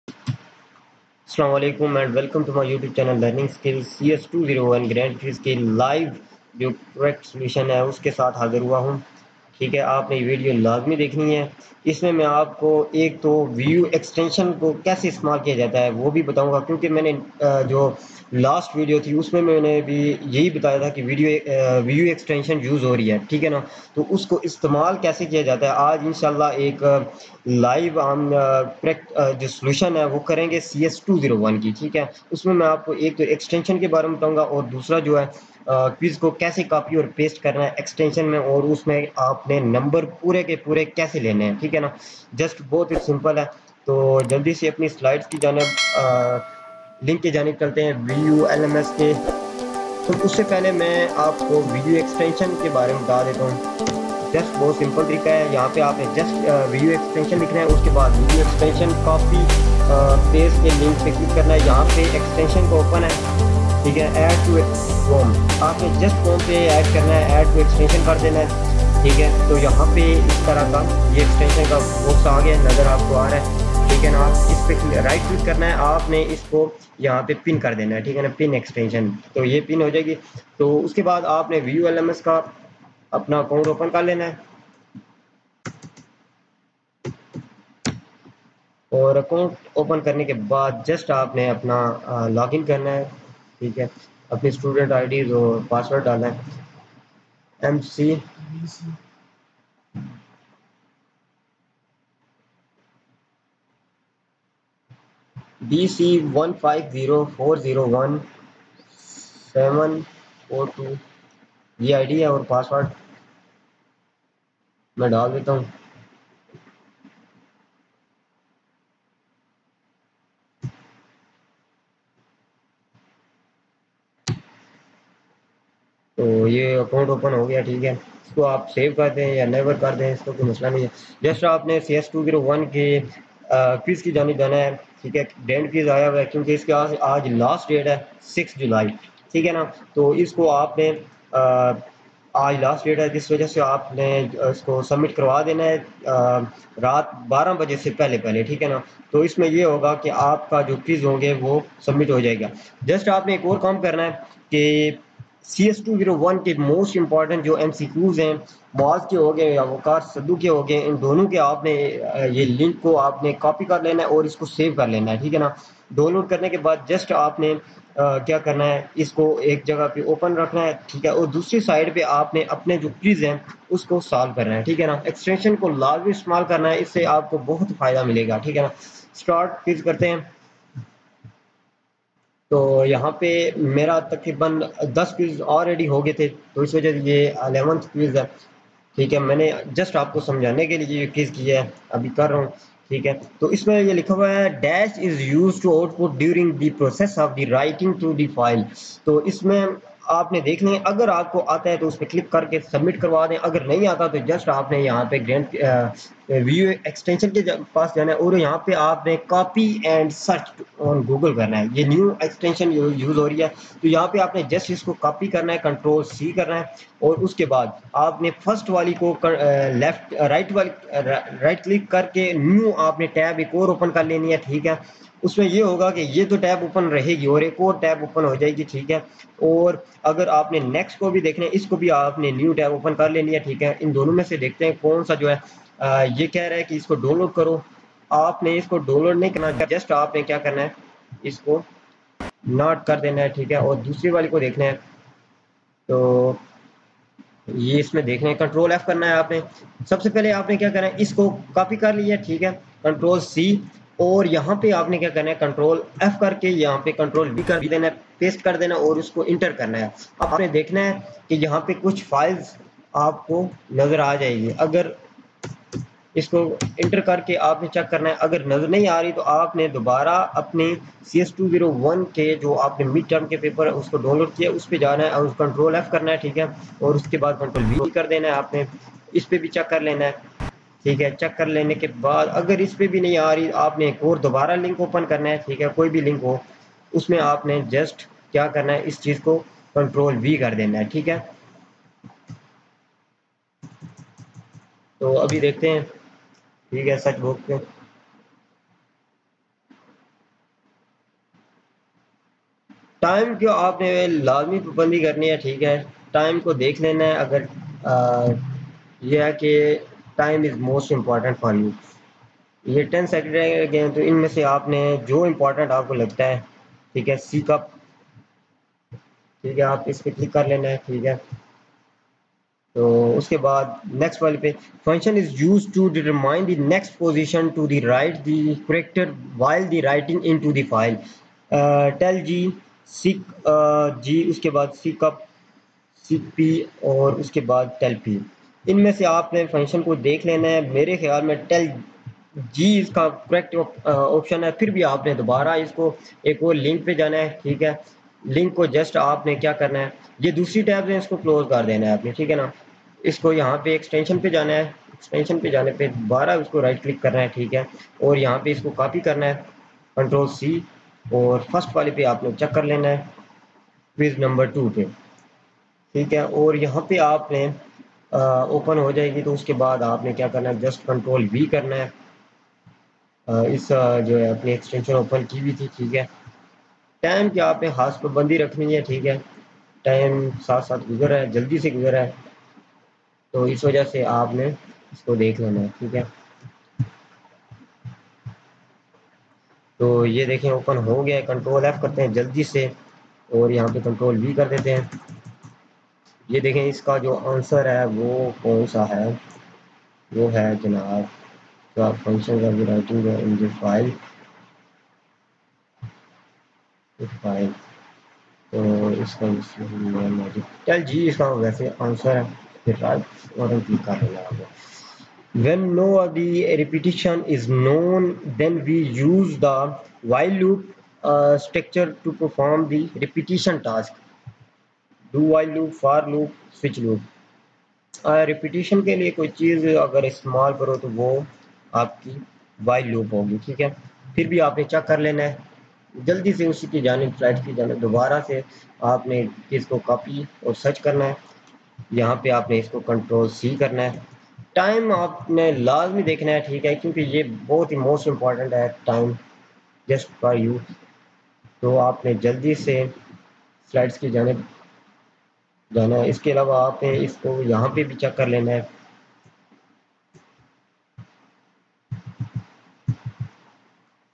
अस्सलाम वालेकुम and welcome to my YouTube channel learning skills CS201 grand quiz के live जो करेक्ट सॉल्यूशन है उसके साथ हाजिर हुआ हूँ। ठीक है, आपने ये वीडियो लाजमी देखनी है। इसमें मैं आपको एक तो व्यू एक्सटेंशन को कैसे इस्तेमाल किया जाता है वो भी बताऊंगा, क्योंकि मैंने जो लास्ट वीडियो थी उसमें मैंने भी यही बताया था कि व्यू एक्सटेंशन यूज़ हो रही है। ठीक है ना, तो उसको इस्तेमाल कैसे किया जाता है आज इंशाल्लाह एक लाइव हम करेक्ट जो सॉल्यूशन है वो करेंगे CS201 की। ठीक है, उसमें मैं आपको एक तो एक्सटेंशन के बारे में बताऊंगा और दूसरा जो है क्विज को कैसे कॉपी और पेस्ट करना है एक्सटेंशन में, और उसमें आपने नंबर पूरे के पूरे कैसे लेने हैं। ठीक है ना, जस्ट बहुत ही सिंपल है। तो जल्दी से अपनी स्लाइड्स की जानिब लिंक की जानिब चलते हैं VULMS के। तो उससे पहले मैं आपको वीडियो एक्सटेंशन के बारे में बता देता हूँ। जस्ट बहुत सिंपल तरीका है, यहाँ पे आपने जस्ट वीडियो एक्सटेंशन लिखना है, उसके बाद वीडियो एक्सटेंशन कॉपी पेस्ट के लिंक पे क्लिक करना है। यहाँ पे एक्सटेंशन को ओपन है, ठीक है, ऐड टू फॉर्म आपने जस्ट फॉर्म पे ऐड करना है, ऐड टू एक्सटेंशन कर देना है। ठीक है, तो यहाँ पे इस तरह का ये एक्सटेंशन का बॉक्स आ गया, नज़र आपको आ रहा है। ठीक है ना, आप इस पे राइट क्लिक करना है, आपने इसको यहाँ पे पिन कर देना है। ठीक है ना, पिन एक्सटेंशन, तो ये पिन हो जाएगी। तो उसके बाद आपने VULMS का अपना अकाउंट ओपन कर लेना है, और अकाउंट ओपन करने के बाद जस्ट आपने अपना लॉगिन करना है। ठीक है, अपनी स्टूडेंट आईडी और पासवर्ड डालना है, MC BC150401 742, ये आईडी है और पासवर्ड मैं डाल देता हूँ। तो ये अकाउंट ओपन हो गया। ठीक है, इसको आप सेव कर दें या नेवर कर दें, इसको कोई मसला नहीं है। जस्ट आपने CS201 के क्विज की जानी जाना है। ठीक है, डेंट क्विज आया हुआ है क्योंकि इसके आज लास्ट डेट है 6 जुलाई। ठीक है ना, तो इसको आपने आज लास्ट डेट है, जिस वजह से आपने इसको सबमिट करवा देना है रात 12 बजे से पहले पहले। ठीक है ना, तो इसमें ये होगा कि आपका जो क्विज होंगे वो सबमिट हो जाएगा। जस्ट आपने एक और काम करना है कि CS201 के मोस्ट इंपॉर्टेंट जो MCQs हैं, मॉज के हो गए या वकार सद्दू के हो गए, इन दोनों के आपने ये लिंक को आपने कॉपी कर लेना है और इसको सेव कर लेना है। ठीक है ना, डाउनलोड करने के बाद जस्ट आपने क्या करना है, इसको एक जगह पे ओपन रखना है। ठीक है, और दूसरी साइड पे आपने अपने जो क्विज हैं उसको सॉल्व करना है। ठीक है ना, एक्सटेंशन को लाजमी इस्तेमाल करना है, इससे आपको बहुत फायदा मिलेगा। ठीक है ना, स्टार्ट क्विज करते हैं। तो यहाँ पे मेरा तकरीबन 10 क्विज ऑलरेडी हो गए थे, तो इस वजह से ये 11th क्विज है। ठीक है, मैंने जस्ट आपको समझाने के लिए ये क्विज किया है, अभी कर रहा हूँ। ठीक है, तो इसमें ये लिखा हुआ है dash is use to output during the process of the writing to the file. तो इसमें आपने देख लें, अगर आपको आता है तो उस पर क्लिक करके सबमिट करवा दें, अगर नहीं आता तो जस्ट आपने यहाँ पे ग्रैंड व्यू एक्सटेंशन के पास जाना है और यहाँ पे आपने copy and search on Google करना है। ये न्यू एक्सटेंशन यूज हो रही है, तो यहाँ पे आपने जस्ट इसको कॉपी करना है, कंट्रोल C करना है, और उसके बाद आपने फर्स्ट वाली को लेफ्ट राइट वाली राइट क्लिक करके न्यू आपने टैब एक और ओपन कर लेनी है। ठीक है, उसमें ये होगा कि ये तो टैब ओपन रहेगी और एक और टैब ओपन हो जाएगी। ठीक है, और अगर आपने नेक्स्ट को भी देखना है, इसको भी आपने न्यू टैब ओपन कर लेनी है। ठीक है, इन दोनों में से देखते हैं कौन सा जो है ये कह रहा है कि इसको डाउनलोड करो। आपने इसको डाउनलोड नहीं करना, जस्ट आपने क्या करना है, इसको नॉट कर देना है। ठीक है, और दूसरी वाली को देखना है, तो ये इसमें देखना है, कंट्रोल F करना है आपने। सबसे पहले आपने क्या करना है, इसको कॉपी कर लिया। ठीक है, कंट्रोल C, और यहाँ पे आपने क्या करना है, कंट्रोल F करके यहाँ पे कंट्रोल V कर देना है, पेस्ट कर देना और उसको इंटर करना है। अब आपने देखना है कि यहाँ पे कुछ फाइल्स आपको नजर आ जाएगी, अगर इसको इंटर करके आपने चेक करना है, अगर नजर नहीं आ रही तो आपने दोबारा अपने CS201 के जो आपने मिड टर्म के पेपर है उसको डाउनलोड किया, उस पर जाना है और कंट्रोल F करना है। ठीक है, और उसके बाद कंट्रोल V कर देना है आपने, इस पे भी चेक कर लेना है। ठीक है, चेक कर लेने के बाद अगर इस पे भी नहीं आ रही, आपने एक और दोबारा लिंक ओपन करना है। ठीक है, कोई भी लिंक हो, उसमें आपने जस्ट क्या करना है, इस चीज को कंट्रोल V कर देना है। ठीक है, तो अभी देखते हैं। ठीक है, सच बोलते हैं, टाइम की आपने लाजमी पाबंदी करनी है, ठीक है। टाइम को देख लेना है। अगर ये है कि time is most important for you. ये 10 सेकंड रह गए हैं, तो इनमें से आपने जो इम्पोर्टेंट आपको लगता है, ठीक है, सी कप, ठीक है, आप इस पे क्लिक कर लेना है, ठीक है। तो उसके बाद नेक्स्ट वाले पे, function is used to determine the next position to the write the character while the writing into the file. Tell g, seek g, उसके बाद सी कप, सी पी, और उसके बाद टेल पी। इनमें से आपने फंक्शन को देख लेना है। मेरे ख्याल में टेल जी इसका करेक्ट ऑप्शन है। फिर भी आपने दोबारा इसको एक और लिंक पे जाना है, ठीक है। लिंक को जस्ट आपने क्या करना है, ये दूसरी टैब है, इसको क्लोज कर देना है आपने, ठीक है ना। इसको यहाँ पे एक्सटेंशन पे जाना है। एक्सटेंशन पे जाने पे दोबारा उसको राइट क्लिक करना है, ठीक है। और यहाँ पे इसको कॉपी करना है, कंट्रोल सी, और फर्स्ट वाले पे आपने चेक कर लेना है, क्विज नंबर 2 पे, ठीक है। और यहाँ पे आपने ओपन हो जाएगी, तो उसके बाद आपने क्या करना है, जस्ट कंट्रोल वी करना है। इस जो है अपनी एक्सटेंशन ओपन की हुई थी, ठीक है। टाइम की आपने खास पाबंदी रखनी है, ठीक है। टाइम साथ साथ गुजर रहा है, जल्दी से गुजर रहा है, तो इस वजह से आपने इसको देख लेना है, ठीक है। तो ये देखें ओपन हो गया है। कंट्रोल एफ करते हैं जल्दी से, और यहाँ पे कंट्रोल वी कर देते हैं। ये देखें इसका जो आंसर है वो कौन सा है, वो है जनाब, तो function writing in the file, file. तो इसका चल जी, इसका वैसे आंसर है। फिर राइट और क्लिक कर देना है। When no the repetition is known, then we use the while loop structure to perform the repetition task. Do while loop, for loop, switch loop. Repetition के लिए कोई चीज़ अगर इस्तेमाल करो तो वो आपकी वाइल लूप होगी, ठीक है। फिर भी आपने चेक कर लेना है, जल्दी से उसी की जानिब स्लाइड की जानिब दोबारा से आपने इसको कॉपी और सर्च करना है। यहाँ पे आपने इसको कंट्रोल सी करना है। टाइम आपने लाजमी देखना है, ठीक है, क्योंकि ये बहुत ही मोस्ट इम्पॉर्टेंट है टाइम, जस्ट फॉर यू। तो आपने जल्दी से स्लाइड्स की जानिब जाना है। इसके अलावा आपने इसको यहाँ पे भी चेक कर लेना है,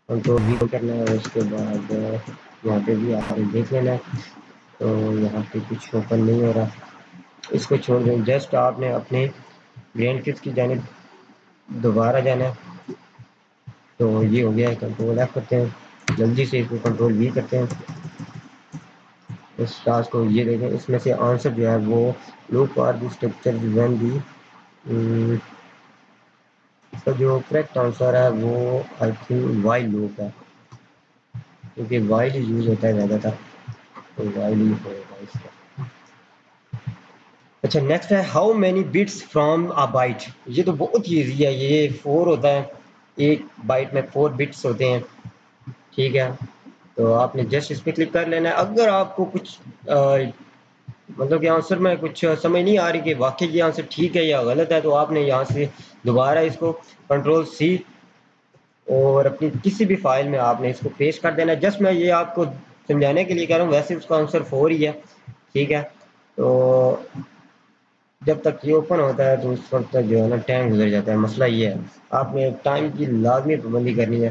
कंट्रोल वी करना है, और उसके बाद यहाँ पे भी आपने देख लेना है। तो यहाँ पे कुछ ओपन नहीं हो रहा, इसको छोड़ दें। जस्ट आपने अपने ग्रैंड किड्स की जानिब दोबारा जाना है। तो ये हो गया है, कंट्रोल एफ करते हैं, जल्दी से इसको कंट्रोल वी करते हैं। इस टास्क को ये देखें, इसमें से आंसर जो है वो loop are the structure when the, इसका जो करेक्ट आंसर है वो आई थिंक वाइल लूप है, क्योंकि वाइल ही यूज होता है ज़्यादातर, तो वाइल ही होगा इसका। अच्छा, नेक्स्ट है how many bits from a byte. ये तो बहुत ही ईजी है, ये 4 होता है, एक बाइट में 4 बिट्स होते हैं, ठीक है। तो आपने जस्ट इस पर क्लिक कर लेना है। अगर आपको कुछ मतलब कि आंसर में कुछ समझ नहीं आ रही कि वाकई ये आंसर ठीक है या गलत है, तो आपने यहाँ से दोबारा इसको कंट्रोल सी, और अपनी किसी भी फाइल में आपने इसको पेस्ट कर देना है। जस्ट मैं ये आपको समझाने के लिए कह रहा हूँ, वैसे उसका आंसर 4 ही है, ठीक है। तो जब तक ये ओपन होता है तो उस वक्त तक जो है ना टाइम गुजर जाता है। मसला ये है, आपने टाइम की लाजमी पाबंदी करनी है,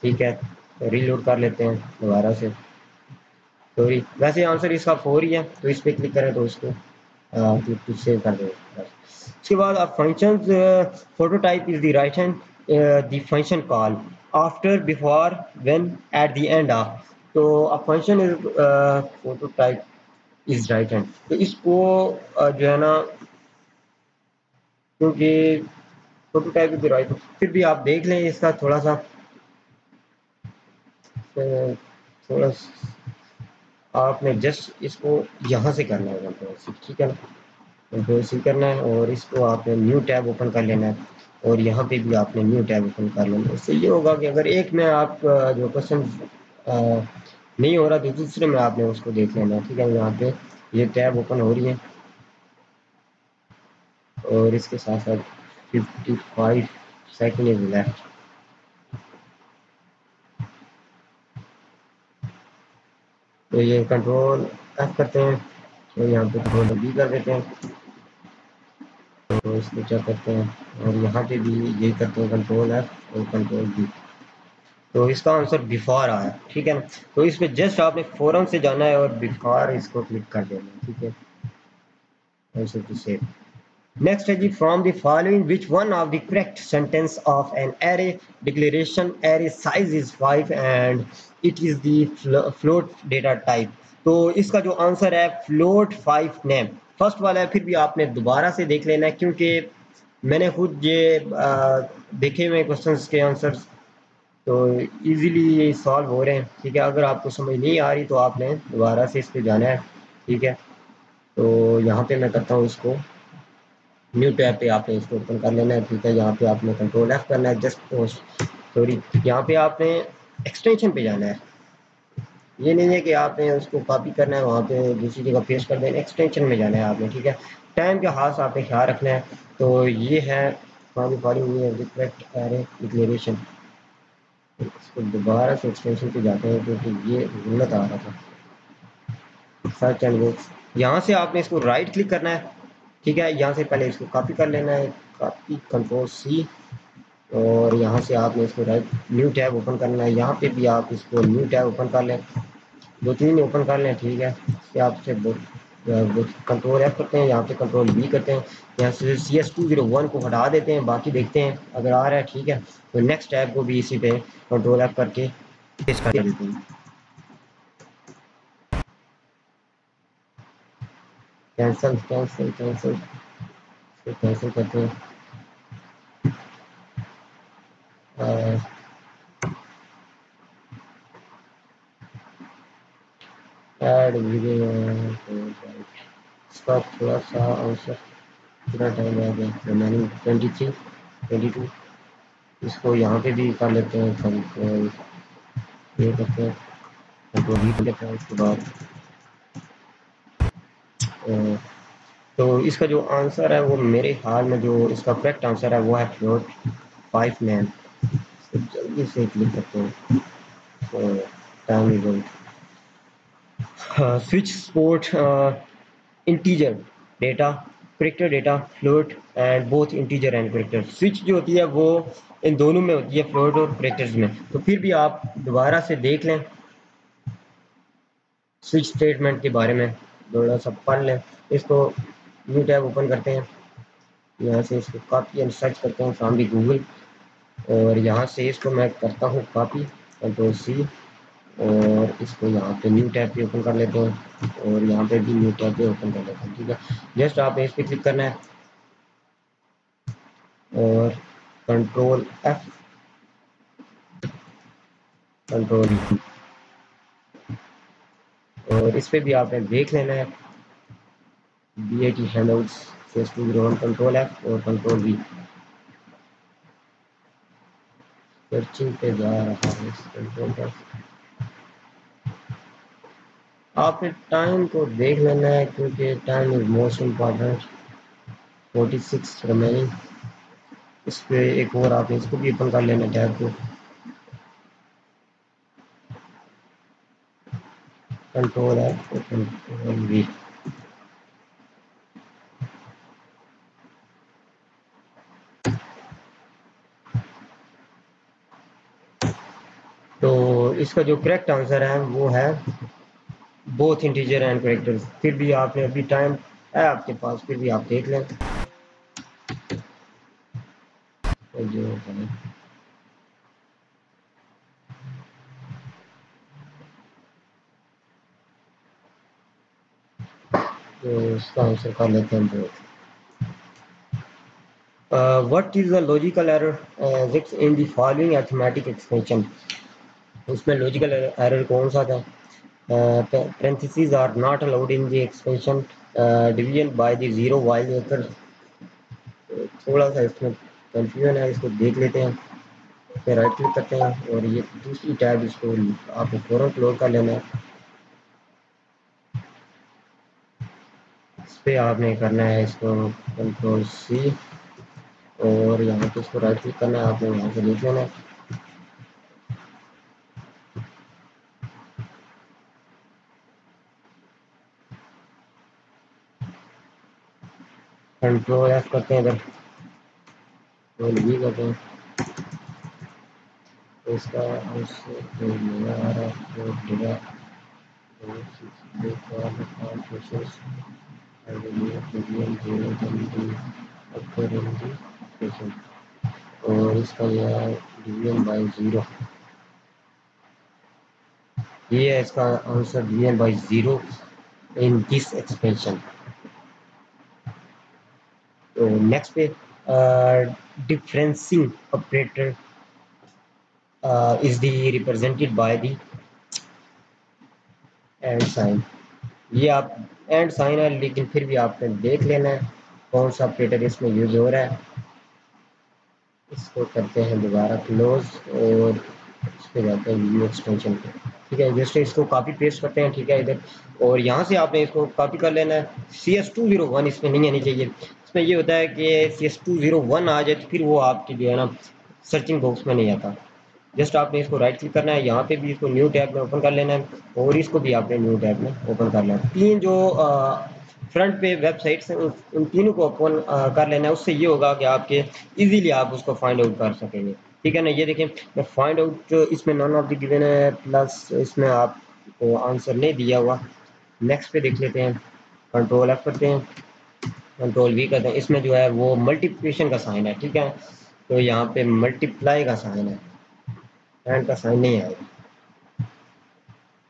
ठीक है। रीलोड कर लेते हैं दोबारा से। तो वैसे आंसर इसका 4 ही है, तो इस पर क्लिक करें तो इसको क्लिक सेव कर दें बस। उसके बाद आप function prototype is the right hand the function call after before when at the end of. तो a function is prototype is right hand, तो इसको जो है ना, क्योंकि प्रोटोटाइप इज राइट, फिर भी आप देख लें इसका थोड़ा सा थोड़ा आपने जस्ट इसको यहाँ से करना है कंट्रोल सी, ठीक है ना। कंट्रोल सी करना है, और इसको आपने न्यू टैब ओपन कर लेना है, और यहाँ पे भी आपने न्यू टैब ओपन कर लेना है। इससे ये होगा कि अगर एक में आप जो क्वेश्चन नहीं हो रहा तो दूसरे में आपने उसको देख लेना है, ठीक है। यहाँ पे ये टैब ओपन हो रही है, और इसके साथ साथ 55 सेकेंड इज लेफ्ट। तो ये कंट्रोल एफ करते हैं, तो यहाँ पे कंट्रोल बी कर देते हैं, तो इसको क्या करते हैं और यहाँ पे भी ये करते हैं कंट्रोल एफ और कंट्रोल बी। तो इसका आंसर बिफोर आया, ठीक है ना। तो इस पे जस्ट आपने फौरन से जाना है और बिफोर इसको क्लिक कर देना है, ठीक है, ऐसे टू सेव। नेक्स्ट है जी, from the following which one of the correct sentence of an array declaration array size is 5 and it is the float data type. तो इसका जो आंसर है फ्लोट 5 नेम, फर्स्ट वाला है, फिर भी आपने दोबारा से देख लेना है क्योंकि मैंने खुद ये देखे हुए क्वेश्चंस के आंसर्स, तो इजीली ये सॉल्व हो रहे हैं, ठीक है। अगर आपको समझ नहीं आ रही तो आपने दोबारा से इस पे जाना है, ठीक है। तो यहाँ पे मैं करता हूँ इसको न्यू टैब पे, आपने इसको ओपन कर लेना है, ठीक है। यहाँ पे आपने कंट्रोल एफ करना है, जस्ट सॉरी, यहाँ पे आपने एक्सटेंशन पे जाना है, ये नहीं है कि आपने उसको कॉपी करना है वहाँ पे दूसरी जगह पेस्ट कर देना, एक्सटेंशन में जाना है आपने, ठीक है। टाइम का खास आपने ख्याल रखना है। तो ये है रिक्वेस्ट एरे डिक्लेरेशन, इसको दोबारा से एक्सटेंशन पे जाते हैं क्योंकि ये गलत आ रहा था। सर्च एंड बुक्स, यहाँ से आपने इसको राइट क्लिक करना है, ठीक है। यहाँ से पहले इसको कॉपी कर लेना है, कॉपी कंट्रोल सी, और यहाँ से आपने इसको राइट न्यू टैब ओपन करना है, यहाँ पे भी आप इसको न्यू टैब ओपन कर लें, दो तीन ओपन कर लें, ठीक है। इससे आपसे कंट्रोल एफ करते हैं, यहाँ पे कंट्रोल बी करते हैं, यहाँ से CS201 को हटा देते हैं, बाकी देखते हैं अगर आ रहा है, ठीक है। तो नेक्स्ट टैब को भी इसी पे कंट्रोल एफ करके पेस्ट कर देते हैं। कैंसिल कैंसिल कैंसिल, कैंसिल करते हैं। ऐड वीडियो, इसका थोड़ा सा आंसर पूरा टाइम आ गया, रिमेनिंग 22, इसको यहाँ पे भी कर लेते हैं, कंट्रोल ये करते हैं, कंट्रोल भी कर लेते हैं उसके बाद। तो इसका जो आंसर है वो मेरे ख्याल में जो इसका करेक्ट आंसर है वो है फ्लोट 5 नेम। तो जल्दी से क्लिक करते हैं, तो time result switch sport integer data, character data, float and both integer and character. Switch जो होती है वो इन दोनों में होती है, फ्लोट और करेक्टर्स में। तो फिर भी आप दोबारा से देख लें स्विच स्टेटमेंट के बारे में, थोड़ा सा पढ़ लें इसको। न्यू टैब ओपन करते हैं, यहाँ से इसको कॉपी एंड सर्च करते हैं फ्रॉम दी गूगल, और यहाँ से इसको मैं करता हूँ कॉपी कंट्रोल सी, और इसको यहाँ पे न्यू टैब पे ओपन कर लेते हैं, और यहाँ पे भी न्यू टैब पे ओपन कर लेते हैं, ठीक है। जस्ट आपने इस पर क्लिक करना है और कंट्रोल एफ, कंट्रोल, और इस पे भी आपने देख लेना है BAT handles, Facebook, control F और कंट्रोल वी। सर्चिंग पे जा रहा है कंट्रोल एफ, आपने टाइम को देख लेना है क्योंकि time is most important. 46 remaining, इस पे एक और आपने इसको भी ओपन कर लेना टैब को, कंट्रोल है और कंट्रोल वी। तो इसका जो करेक्ट आंसर है वो है बोथ इंटीजर एंड कैरेक्टर्स। फिर भी आपने अभी टाइम है आपके पास, फिर भी आप देख लें। तो जो है तो इसका आंसर कर लेते हैं both. What is the logical error in the following arithmetic expression. उसमें लॉजिकल एरर कौन सा था? parentheses are not allowed in the expression division by the zero while the other। थोड़ा सा इसमें कंफ्यूजन है, इसको देख लेते हैं, फिर राइट क्लिक करते हैं और ये दूसरी टैब इसको आपको फौरन क्लोज कर लेना है। इस पर आपने करना है इसको कंट्रोल सी, और यहाँ पे इसको राइट क्लिक करना है, आपने यहाँ से देख लेना है। कंट्रोल एफ करते हैं, इधर कंट्रोल वी करते हैं, तो इसका और इसका यह है डिवीजन बाई ज़ीरो, ये है इसका answer, division by zero in this expansion. तो नेक्स्ट पे differencing operator is the represented by the and sign. ये आप एंड साइन है, लेकिन फिर भी आपने देख लेना है कौन सा ऑपरेटर इसमें यूज हो रहा है। इसको करते हैं दोबारा क्लोज और इस पे जाते हैं व्यू एक्सटेंशन पे। ठीक है, जस्ट इसको कॉपी पेस्ट करते हैं, ठीक है इधर, और यहाँ से आपने इसको कॉपी कर लेना है। CS201 इसमें नहीं आनी चाहिए, इसमें ये होता है कि CS201 आ जाए तो फिर वो आपकी जो है ना सर्चिंग बॉक्स में नहीं आता। जस्ट आपने इसको राइट क्लिक करना है, यहाँ पे भी इसको न्यू टैब में ओपन कर लेना है और इसको भी आपने न्यू टैब में ओपन कर लेना है। तीन जो फ्रंट पे वेबसाइट्स हैं उन तीनों को ओपन कर लेना है। उससे ये होगा कि आपके इजीली आप उसको फाइंड आउट कर सकेंगे। ठीक है ना, ये देखें मैं फाइंड आउट इसमें नॉन ऑफ द गिवन है, प्लस इसमें आपको आंसर नहीं दिया हुआ। नेक्स्ट पे देख लेते हैं, कंट्रोल एफ करते हैं, कंट्रोल वी करते हैं, इसमें जो है वो मल्टीप्लिकेशन का साइन है। ठीक है, तो यहाँ पे मल्टीप्लाई का साइन है, एंड का साइन नहीं आएगा।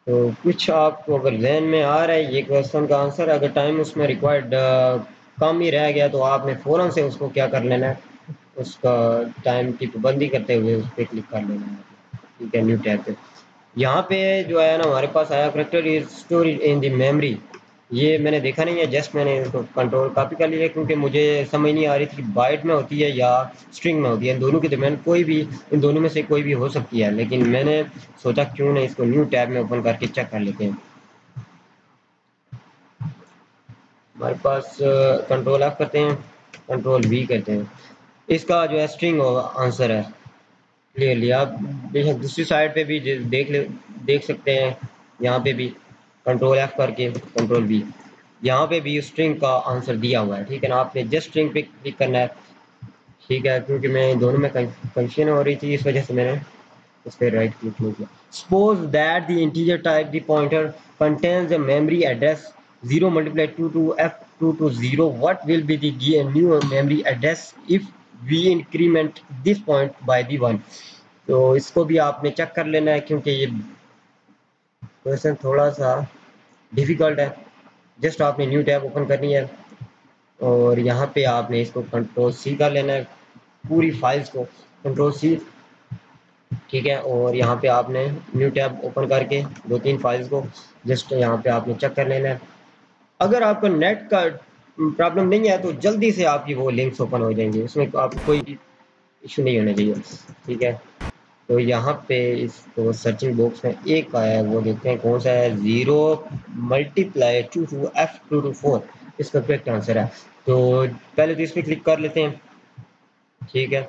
तो कुछ आपको अगर जहन में आ रहा है ये क्वेश्चन का आंसर, अगर टाइम उसमें रिक्वायर्ड कम ही रह गया तो आपने फ़ौरन से उसको क्या कर लेना है, उसका टाइम की पाबंदी करते हुए उस पर क्लिक कर लेना है। ठीक है, न्यू टैब पे यहाँ पे जो है ना हमारे पास आया character is storage in the memory. ये मैंने देखा नहीं है, जस्ट मैंने इसको कंट्रोल कॉपी कर लिया क्योंकि मुझे समझ नहीं आ रही थी कि बाइट में होती है या स्ट्रिंग में होती है। इन दोनों के दरमियान कोई भी, इन दोनों में से कोई भी हो सकती है, लेकिन मैंने सोचा क्यों नहीं इसको न्यू टैब में ओपन करके चेक कर लेते हैं। हमारे पास कंट्रोल एफ करते हैं, कंट्रोल वी करते हैं, इसका जो है स्ट्रिंग आंसर है क्लियरली। आप बेशक दूसरी साइड पे भी देख सकते हैं, यहाँ पे भी कंट्रोल एफ करके कंट्रोल बी, यहाँ पे भी स्ट्रिंग का आंसर दिया हुआ है। ठीक है ना, आपने जस्ट स्ट्रिंग पे क्लिक करना है। ठीक है, क्योंकि मैं दोनों में कंफ्यूजन हो रही थी, इस वजह से मैंने उस पर राइट क्लिक नहीं किया। Suppose that the integer type the pointer contains the memory address 0 × 2 to f2 to 0, what will be the new memory address if we increment this point by the 1। तो इसको भी आपने चेक कर लेना है क्योंकि ये क्वेश्चन थोड़ा सा डिफिकल्ट है। जस्ट आपने न्यू टैब ओपन करनी है और यहाँ पे आपने इसको कंट्रोल सी कर लेना है, पूरी फाइल्स को कंट्रोल सी। ठीक है, और यहाँ पे आपने न्यू टैब ओपन करके दो तीन फाइल्स को जस्ट यहाँ पे आपने चेक कर लेना है। अगर आपका नेट का प्रॉब्लम नहीं है तो जल्दी से आपकी वो लिंक्स ओपन हो जाएंगे, उसमें आपको कोई इशू नहीं होना चाहिए। ठीक है, तो यहाँ पे इसको सर्चिंग बॉक्स में एक आया है, वो देखते हैं कौन सा है, 0 × 2 to f2 to 4 इसका करेक्ट आंसर है। तो पहले तो इस पर क्लिक कर लेते हैं। ठीक है,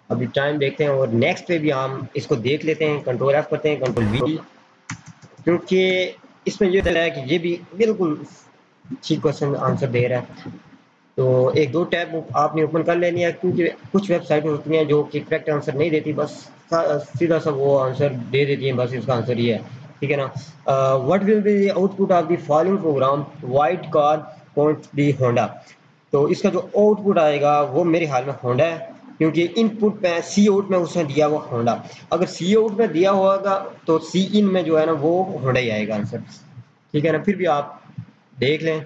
अभी टाइम देखते हैं और नेक्स्ट पे भी हम इसको देख लेते हैं, कंट्रोल एफ करते हैं, कंट्रोल वी, क्योंकि इसमें ये है कि ये भी बिल्कुल ठीक क्वेश्चन आंसर दे रहा है। तो एक दो टैब आपने ओपन कर लेनी है क्योंकि कुछ वेबसाइट होती हैं जो कि करेक्ट आंसर नहीं देती, बस सीधा सा वो आंसर दे देती हैं, बस इसका आंसर ये है। ठीक है ना, what will be the output of the following programme white car point the Honda. तो इसका जो आउटपुट आएगा वो मेरे ख्याल में होंडा है, क्योंकि इनपुट में सी आउट में उसने दिया वो होंडा। अगर सी आउट में दिया होगा तो सी इन में जो है ना वो होंडा ही आएगा आंसर। ठीक है ना, फिर भी आप देख लें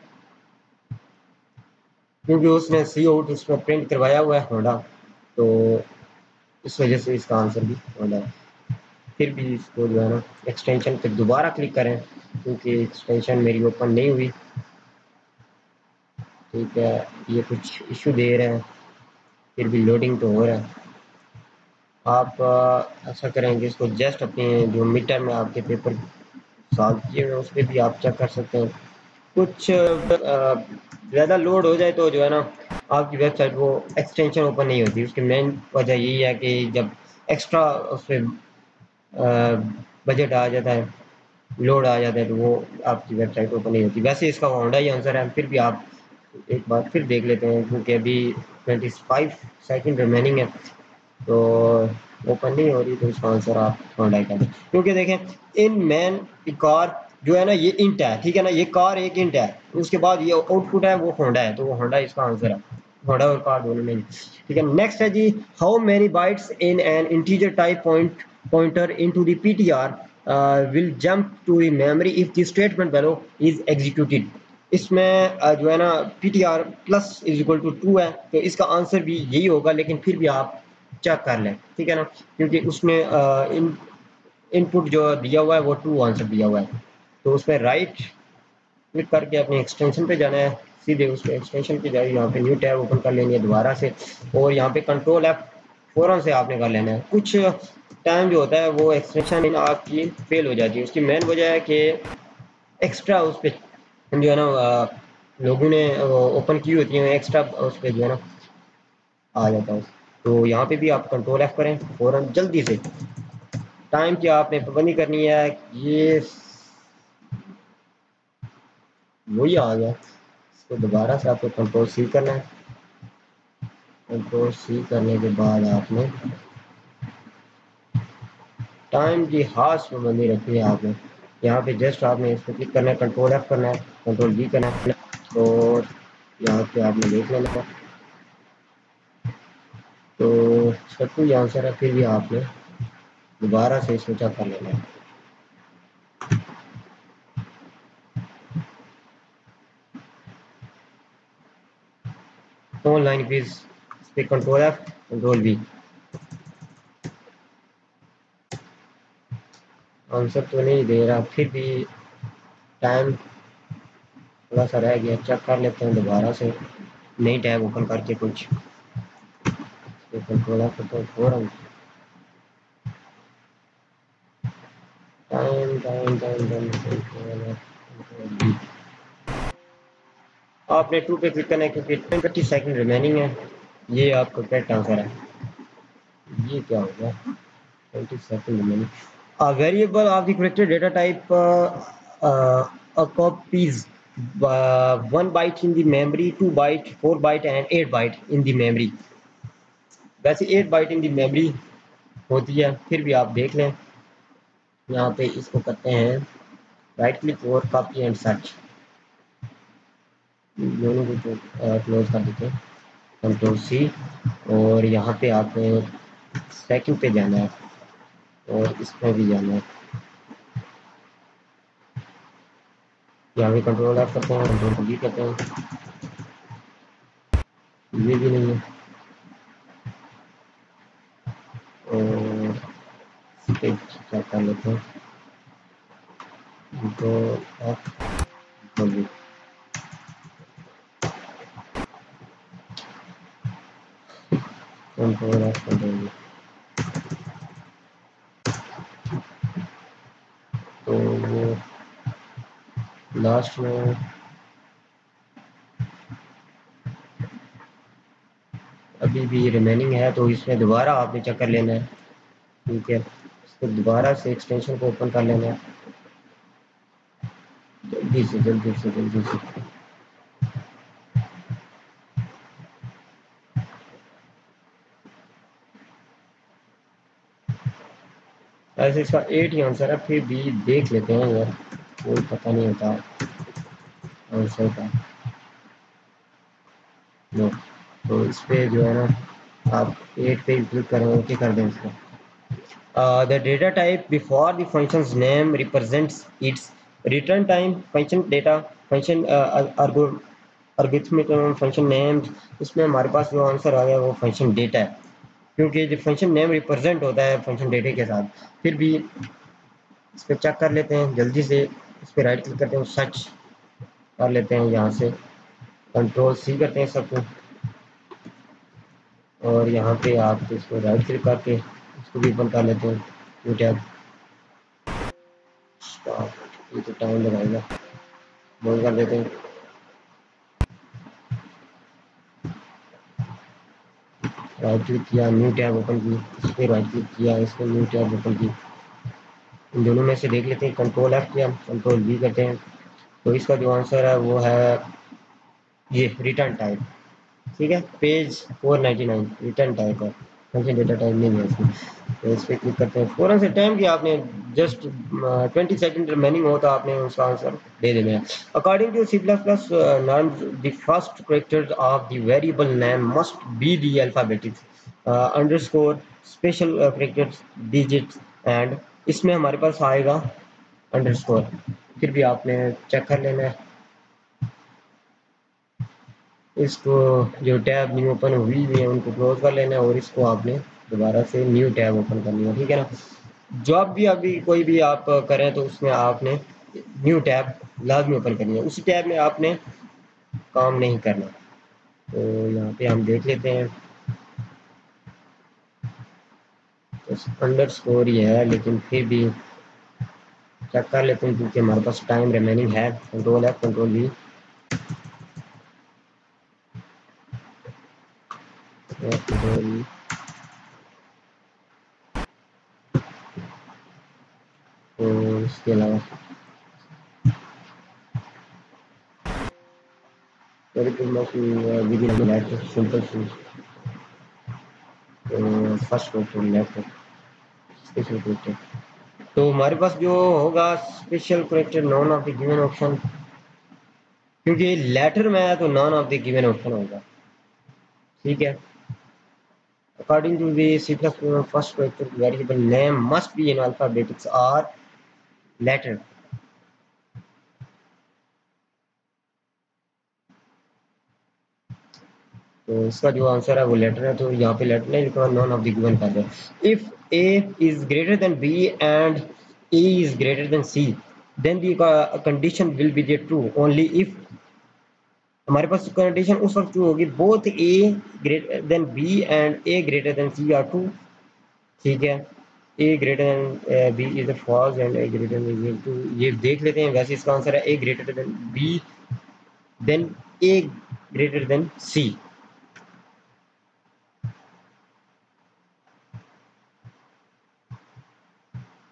क्योंकि उसने सी आउट उसमें प्रिंट करवाया हुआ है होंडा, तो इस वजह से इसका आंसर भी होंडा है। फिर भी इसको जो है ना एक्सटेंशन पे दोबारा क्लिक करें क्योंकि एक्सटेंशन मेरी ओपन नहीं हुई। ठीक है, ये कुछ इशू दे रहे हैं, फिर भी लोडिंग तो हो रहा है। आप ऐसा करेंगे, इसको जस्ट अपने जो मिड टर्म में आपके पेपर सॉल्व किए हुए उस पर भी आप चेक कर सकते हैं। कुछ ज़्यादा लोड हो जाए तो जो है ना आपकी वेबसाइट वो एक्सटेंशन ओपन नहीं होती। उसकी मेन वजह यही है कि जब एक्स्ट्रा उस पर बजट आ जाता है, लोड आ जाता है, तो वो आपकी वेबसाइट ओपन नहीं होती। वैसे इसका होंडा ही आंसर है, फिर भी आप एक बार फिर देख लेते हैं क्योंकि अभी 25 सेकंड रिमेनिंग है, तो ओपन नहीं हो रही, तो इसका आंसर आप होंडा कर दें। क्योंकि देखें इन मैन कार जो है ना ये इंट है, ठीक है ना, ये कार एक इंट है, उसके बाद ये आउटपुट है वो होंडा है, तो वो होंडा इसका आंसर है, होंडा और कार दोनों में, ठीक है। नेक्स्ट है जी, how many bytes in an integer type pointer into the PTR will jump to the memory if the statement below is executed. इसमें जो है ना PTR plus is equal to 2 है, तो इसका आंसर भी यही होगा, लेकिन फिर भी आप चेक कर लें, ठीक है ना, क्योंकि उसमें इनपुट जो दिया हुआ है वो 2 आंसर दिया हुआ है। तो उस पर राइट क्लिक करके अपनी एक्सटेंशन पे जाना है, सीधे उस पर एक्सटेंशन पे जाइए, यहाँ पे न्यू टैब ओपन कर लेनी है दोबारा से, और यहाँ पे कंट्रोल F फ़ौरन से आपने कर लेना है। कुछ टाइम जो होता है वो एक्सटेंशन आपकी फेल हो जाती है, उसकी मेन वजह है कि एक्स्ट्रा उस पर जो है ना लोगों ने ओपन की होती है, एक्स्ट्रा उस पर जो है ना आ जाता है। तो यहाँ पे भी आप कंट्रोल F करें फ़ौरन जल्दी से, टाइम की आपने पाबंदी करनी है। ये वही आ गया, इसको दोबारा से आपको कंट्रोल C करना है, कंट्रोल C करने के बाद आपने टाइम की खास पाबंदी रखी है आपने, यहाँ पे जस्ट आपने इस पर क्लिक करना है, कंट्रोल F करना है, कंट्रोल V करना है, और यहाँ पे आपने देख लेना है। तो सब कुछ आंसर है, फिर भी आपने दोबारा से इसको चेक कर लेना है। ऑनलाइन क्विज, इस पर control F control V। Answer तो नहीं दे रहा, फिर भी टाइम थोड़ा सा रह गया, चेक कर लेते हैं दोबारा से, नई टैब ओपन करके कुछ कंट्रोल F तो फ़ौरन टाइम टाइम टाइम टाइम आपने 2 पे क्लिक करना है क्योंकि 20 सेकंड रिमेनिंग है। ये आपका करेक्ट आंसर है। ये क्या हो गया, 20 second remaining. A variable of the corrected data type copies 1 byte in the memory, 2 byte, 4 byte and 8 byte in the memory। वैसे 8 बाइट इन दी मेमोरी होती है, फिर भी आप देख लें, यहाँ पे इसको करते हैं राइट क्लिक और कॉपी एंड सर्च, दोनों को क्लोज कर देते हैं, कंट्रोल C, और यहाँ पे आपने सेकंड पे जाना है और इसमें भी जाना है, यहाँ पे कंट्रोल F करते हैं, कंट्रोल V करते हैं, ये भी नहीं है, और चेक कर लेते हैं, control F control V। Control F control V, तो वो लास्ट में अभी भी रिमेनिंग है, तो इसमें दोबारा आपने चेक कर लेना है, ठीक है, इसको दोबारा से एक्सटेंशन को ओपन कर लेना है, जल्दी से जल्दी से जल्दी से। ऐसे इसका 8 ही आंसर है, फिर भी देख लेते हैं यार, कोई पता नहीं होता आंसर का। नो, तो इस पे जो है ना आप 8 पे क्लिक करें, ओके कर दें इसको। The data type before the function's name represents its return time, function data, function arithmetic function names। इसमें हमारे पास जो आंसर आ गया वो फंक्शन डेटा है, क्योंकि जो फंक्शन नेम रिप्रेजेंट होता है फंक्शन डेटा के साथ। फिर भी इस पर चेक कर लेते हैं जल्दी से, इस पर राइट क्लिक करते हैं, सर्च कर लेते हैं, यहाँ से कंट्रोल C करते हैं सबको, और यहाँ पे आप इसको राइट क्लिक करके इसको भी ओपन कर लेते हैं, ये टैब स्टार्ट, ये तो टाइम लगाएगा, बंद कर देते हैं, राइट क्लिक किया, न्यू टैब ओपन की, इस पर राइट क्लिक किया, इसको न्यू टैब ओपन की, इन दोनों में से देख लेते हैं, कंट्रोल F किया, कंट्रोल V करते हैं, तो इसका जो आंसर है वो है ये रिटर्न टाइप, ठीक है, पेज 499 रिटर्न टाइप है, फंक्शन डेटा टाइप नहीं है इसमें। तो इस पर क्लिक करते हैं, फ़ौरन से टाइम की आपने जस्ट 20 सेकंड रिमेनिंग हो तो आपने उसका आंसर दे देना है। According to C plus plus norms the first characters of the variable name must be the alphabetics underscore special characters digits and, इसमें हमारे पास आएगा अंडरस्कोर, फिर भी आपने चेक कर लेना है इसको, जो टैब न्यू ओपन हुई हुई है उनको क्लोज कर लेना है और इसको आपने दोबारा से न्यू टैब ओपन करनी है, ठीक है ना। जॉब भी अभी कोई भी आप करें तो उसमें आपने न्यू टैब लाजमी ओपन करनी है, उसी टैब में आपने काम नहीं करना। तो यहाँ पे हम देख लेते हैं, तो अंडर स्कोर ही है लेकिन फिर भी चेक कर लेते हैं क्योंकि हमारे पास टाइम रिमेनिंग है। कंट्रोल है, कंट्रोल भी, कंट्रोल, और इसके अलावा simple first question left special character, तो हमारे पास जो होगा special character none of the given option, क्योंकि लेटर में है तो none of the given option होगा, ठीक है। According to the C plus first character variable name must be in alphabetics और लेटर, तो इसका जो आंसर है वो लेटर है, तो यहाँ पे लेटर नहीं लिखा, नॉन ऑफ द गिवन कर दे। If A is greater than B and A is greater than C then the condition will be the true only if, हमारे पास कंडीशन उस वक्त ट्रू होगी both A greater than B and A greater than C are true, ठीक है। A greater than B is the false and A greater than two, ये देख लेते हैं, वैसे इसका आंसर है A greater than B then A greater than सी।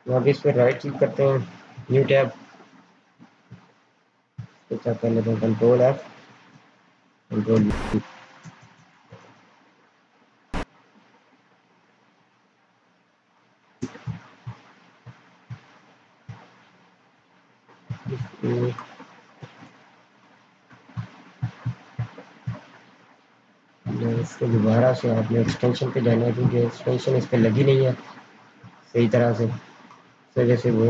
यहाँ पे इस पर राइट क्लिक करते हैं, न्यू टैब, तो चेक कर लेते हैं, कंट्रोल एफ, कंट्रोल, इसको दोबारा से आपने एक्सटेंशन पे जाना है क्योंकि एक्सटेंशन इस पर लगी नहीं है सही तरह से, इस वजह से वो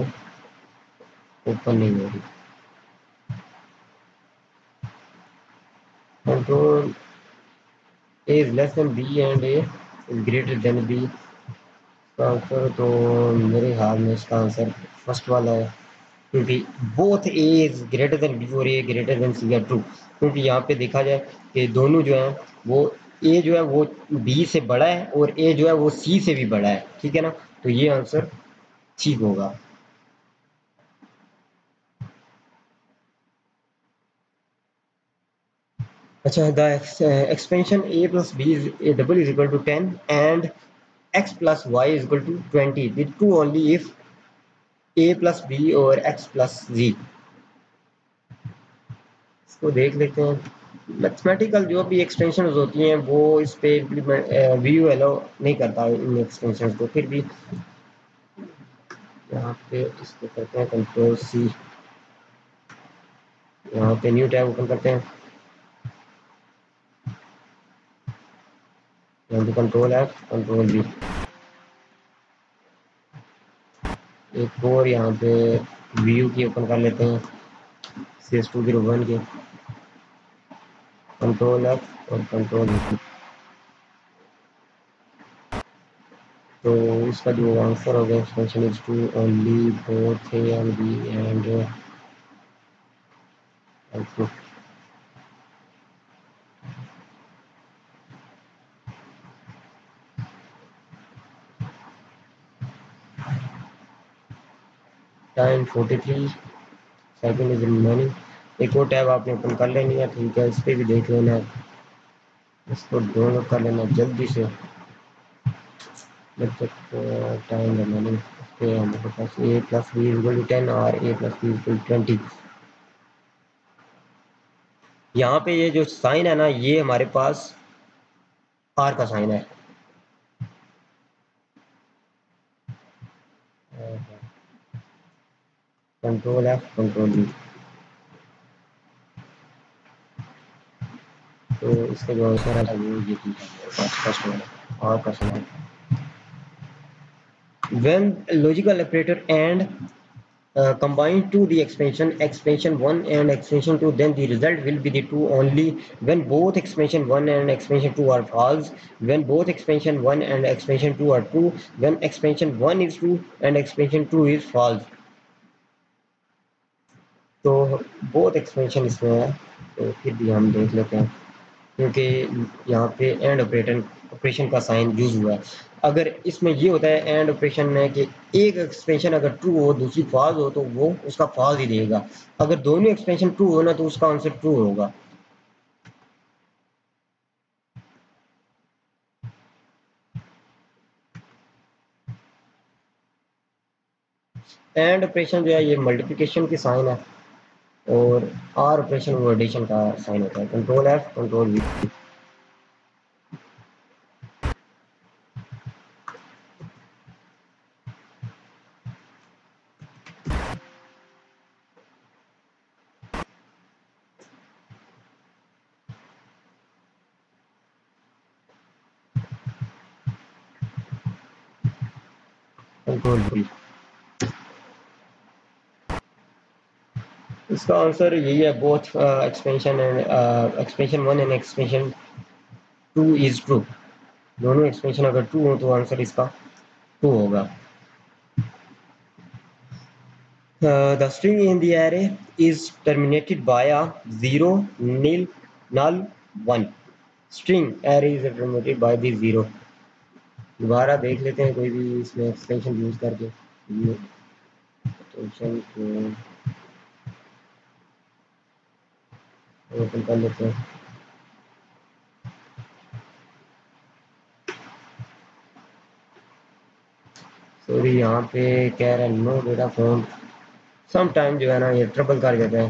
ओपन नहीं हो रही। Control A is less than B and A is greater than B, इसका आंसर तो मेरे ख्याल में इसका आंसर फर्स्ट वाला है, क्योंकि both A is greater than B और A greater than C are true, क्योंकि यहाँ पे देखा जाए कि दोनों जो है वो ए जो है वो बी से बड़ा है और ए जो है वो सी से भी बड़ा है, ठीक है ना, तो ये आंसर ठीक होगा। अच्छा, the expansion a plus b is a double is equal to 10 and x plus y is equal to 20 with true only if a plus b और x plus z, इसको देख लेते हैं। मैथमेटिकल जो भी एक्सटेंशन होती हैं वो इस पे इम्प्लीमेंट व्यू अलाउ नहीं करता है इन एक्सटेंशन को, फिर भी यहाँ पे इसको करते हैं कंट्रोल सी, यहाँ पे न्यू टैब ओपन करते हैं, यहाँ पे कंट्रोल एफ, कंट्रोल बी, एक और यहाँ पे व्यू की ओपन कर लेते हैं, CS201 के, कंट्रोल एफ और कंट्रोल बी, तो इसका जो आंसर होगा expansion is to only both A and B and time 43 second is remaining. एक और टैब आपने ओपन कर लेनी है, ठीक है, इस पर भी देख लेना है, इसको डाउनलोड कर लेना जल्दी से जब तक टाइम रिमेनिंग। पे हमारे पास A plus B is equal to 10 और A plus B is equal to 20, यहाँ पे ये जो साइन है ना, ये हमारे पास आर का साइन है। कंट्रोल एफ कंट्रोल वी, तो इसका जो आंसर है वो ये फर्स्ट वाला आर का sign. When logical operator and combine to the expansion 1 and expansion 2, then the result will be the true only when both expansion 1 and expansion 2 are false, when both expansion 1 and expansion 2 are true, when expansion 1 is true and expansion 2 is false। तो both expansion इसमें है, तो फिर भी हम देख लेते हैं, क्योंकि यहाँ पे एंड ऑपरेशन का साइन यूज हुआ है। अगर इसमें ये होता है एंड ऑपरेशन में कि एक एक्सपेंशन अगर ट्रू हो दूसरी फॉल्स हो तो वो उसका फॉल्स ही देगा, अगर दोनों एक्सपेंशन ट्रू हो ना तो उसका आंसर ट्रू होगा। एंड ऑपरेशन जो है ये मल्टीप्लिकेशन की साइन है, और आर ऑपरेशन वो एडिशन का साइन होता है। Control F control we. Control we. इसका आंसर यही है, both expansion and expansion 1 and expansion 2 is true. दोनों एक्सपेंशन अगर ट्रू हो तो आंसर इसका ट्रू होगा। The string in the array is terminated by a 0, nil, null, 1। string array is terminated by the 0। दोबारा देख लेते हैं कोई भी इसमें एक्सपेंशन यूज करके, ये एक्सटेंशन को ओपन कर लेते हैं। सॉरी यहाँ पे कह रहा है no data form, some time जो है ना ये ट्रबल कर देता है,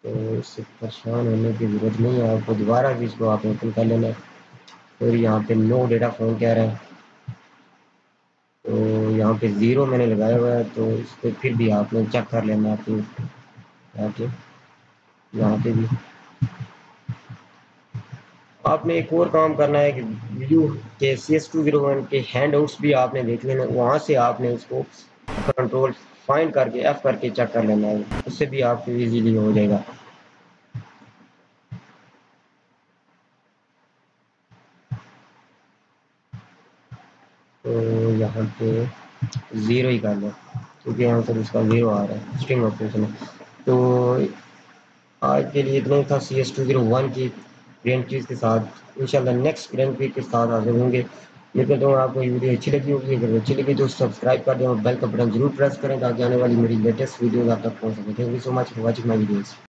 तो इससे परेशान होने की ज़रूरत नहीं है, आपको दोबारा भी इसको आप ओपन कर लेना है। और यहाँ पे नो डेटा फॉर्म कह रहा है, तो यहाँ पे ज़ीरो मैंने लगाया हुआ है, तो इस पर फिर भी आपने चेक कर लेना आपके यहाँ पे भी। आपने एक और काम करना है कि व्यू के CS201 के हैंडआउट्स भी आपने देख लेना, वहाँ से आपने इसको कंट्रोल फाइंड करके एफ करके चेक कर लेना है, उससे भी आपको इजीली हो जाएगा। तो यहाँ पे ज़ीरो ही कर लो, क्योंकि यहाँ से इसका ज़ीरो आ रहा है, स्ट्रिंग ऑपरेशन है। तो आज के लिए इतना ही था CS201 की ग्रेंट्रीज के साथ। इंशाल्लाह नेक्स्ट ग्रेंट्री के साथ हाजिर होंगे। उम्मीद करता हूँ आपको ये वीडियो अच्छी लगी होगी, अगर अच्छी लगी तो सब्सक्राइब कर दें और बेल का बटन जरूर प्रेस करें ताकि आने वाली मेरी लेटेस्ट वीडियोज आप तक पहुँच सके। Thank you so much for watching my videos.